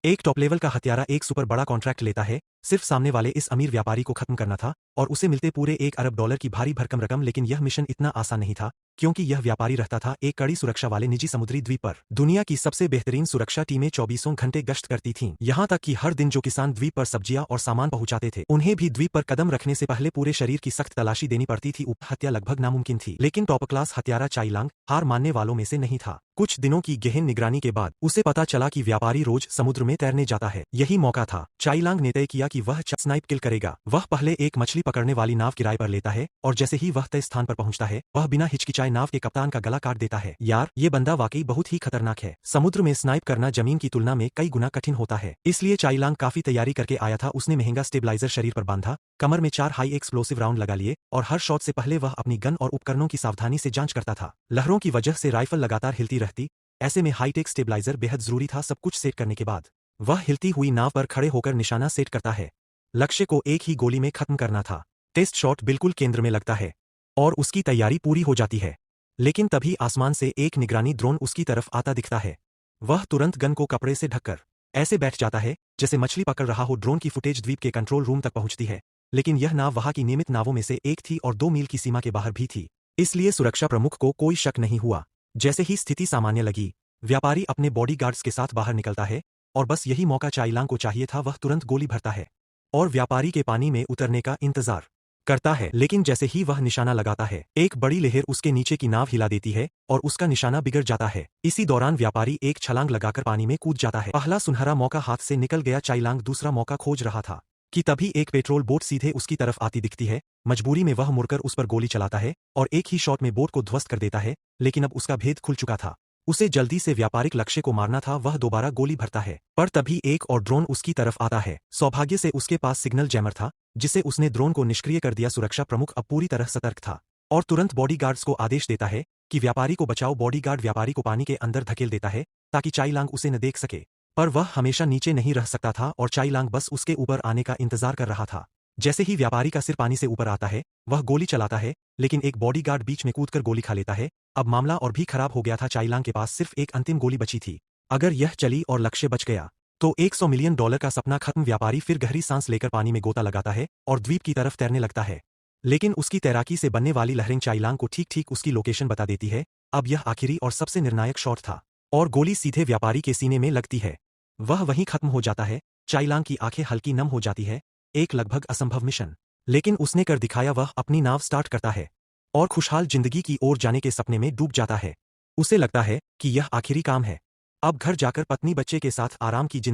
एक top level का हत्यारा एक सुपर बड़ा कॉन्ट्रैक्ट लेता है, सिर्फ सामने वाले इस अमीर व्यापारी को खत्म करना था और उसे मिलते पूरे $1 अरब की भारी भरकम रकम। लेकिन यह मिशन इतना आसान नहीं था, क्योंकि यह व्यापारी रहता था एक कड़ी सुरक्षा वाले निजी समुद्री द्वीप पर। दुनिया की सबसे बेहतरीन सुरक्षा टीमें 24 घंटे गश्त करती थीं। यहाँ तक कि हर दिन जो किसान द्वीप पर सब्जियां और सामान पहुंचाते थे, उन्हें भी द्वीप पर कदम रखने से पहले पूरे शरीर की सख्त तलाशी देनी पड़ती थी। हत्या लगभग नामुमकिन थी, लेकिन टॉप क्लास हत्यारा चाइलांग हार मानने वालों में से नहीं था। कुछ दिनों की गहन निगरानी के बाद उसे पता चला कि व्यापारी रोज समुद्र में तैरने जाता है। यही मौका था। चाइलांग ने तय किया कि वह स्नाइप किल करेगा। वह पहले एक मछली पकड़ने वाली नाव किराए पर लेता है और जैसे ही वह तय स्थान पर पहुंचता है, वह बिना हिचकिचाए नाव के कप्तान का गला काट देता है। यार, ये बंदा वाकई बहुत ही खतरनाक है। समुद्र में स्नाइप करना जमीन की तुलना में कई गुना कठिन होता है, इसलिए चाइलांग काफी तैयारी करके आया था। उसने महंगा स्टेबलाइजर शरीर पर बांधा, कमर में 4 हाई एक्सप्लोसिव राउंड लगा लिए और हर शॉट से पहले वह अपनी गन और उपकरणों की सावधानी से जांच करता था। लहरों की वजह से राइफल लगातार हिलती रहती, ऐसे में हाईटेक स्टेबलाइजर बेहद जरूरी था। सब कुछ सेट करने के बाद वह हिलती हुई नाव पर खड़े होकर निशाना सेट करता है। लक्ष्य को एक ही गोली में खत्म करना था। टेस्ट शॉट बिल्कुल केंद्र में लगता है और उसकी तैयारी पूरी हो जाती है। लेकिन तभी आसमान से एक निगरानी ड्रोन उसकी तरफ आता दिखता है। वह तुरंत गन को कपड़े से ढककर ऐसे बैठ जाता है जैसे मछली पकड़ रहा हो। ड्रोन की फुटेज द्वीप के कंट्रोल रूम तक पहुंचती है, लेकिन यह नाव वहां की नियमित नावों में से एक थी और 2 मील की सीमा के बाहर भी थी, इसलिए सुरक्षा प्रमुख को कोई शक नहीं हुआ। जैसे ही स्थिति सामान्य लगी, व्यापारी अपने बॉडीगार्ड्स के साथ बाहर निकलता है और बस यही मौका चाइलांग को चाहिए था। वह तुरंत गोली भरता है और व्यापारी के पानी में उतरने का इंतजार करता है। लेकिन जैसे ही वह निशाना लगाता है, एक बड़ी लहर उसके नीचे की नाव हिला देती है और उसका निशाना बिगड़ जाता है। इसी दौरान व्यापारी एक छलांग लगाकर पानी में कूद जाता है। पहला सुनहरा मौका हाथ से निकल गया। चाइलांग दूसरा मौका खोज रहा था कि तभी एक पेट्रोल बोट सीधे उसकी तरफ आती दिखती है। मजबूरी में वह मुड़कर उस पर गोली चलाता है और एक ही शॉट में बोट को ध्वस्त कर देता है। लेकिन अब उसका भेद खुल चुका था। उसे जल्दी से व्यापारिक लक्ष्य को मारना था। वह दोबारा गोली भरता है, पर तभी एक और ड्रोन उसकी तरफ आता है। सौभाग्य से उसके पास सिग्नल जैमर था, जिससे उसने ड्रोन को निष्क्रिय कर दिया। सुरक्षा प्रमुख अब पूरी तरह सतर्क था और तुरंत बॉडीगार्ड्स को आदेश देता है कि व्यापारी को बचाओ। बॉडीगार्ड व्यापारी को पानी के अंदर धकेल देता है ताकि चाइलांग उसे न देख सके, पर वह हमेशा नीचे नहीं रह सकता था और चाइलांग बस उसके ऊपर आने का इंतजार कर रहा था। जैसे ही व्यापारी का सिर पानी से ऊपर आता है, वह गोली चलाता है, लेकिन एक बॉडीगार्ड बीच में कूदकर गोली खा लेता है। अब मामला और भी खराब हो गया था। चाइलांग के पास सिर्फ एक अंतिम गोली बची थी। अगर यह चली और लक्ष्य बच गया तो $100 मिलियन का सपना खत्म। व्यापारी फिर गहरी सांस लेकर पानी में गोता लगाता है और द्वीप की तरफ तैरने लगता है, लेकिन उसकी तैराकी से बनने वाली लहरें चाइलांग को ठीक ठीक उसकी लोकेशन बता देती है। अब यह आखिरी और सबसे निर्णायक शॉट था और गोली सीधे व्यापारी के सीने में लगती है। वह वहीं खत्म हो जाता है। चाइलांग की आंखें हल्की नम हो जाती है। एक लगभग असंभव मिशन, लेकिन उसने कर दिखाया। वह अपनी नाव स्टार्ट करता है और खुशहाल जिंदगी की ओर जाने के सपने में डूब जाता है। उसे लगता है कि यह आखिरी काम है। अब घर जाकर पत्नी बच्चे के साथ आराम की जिंदगी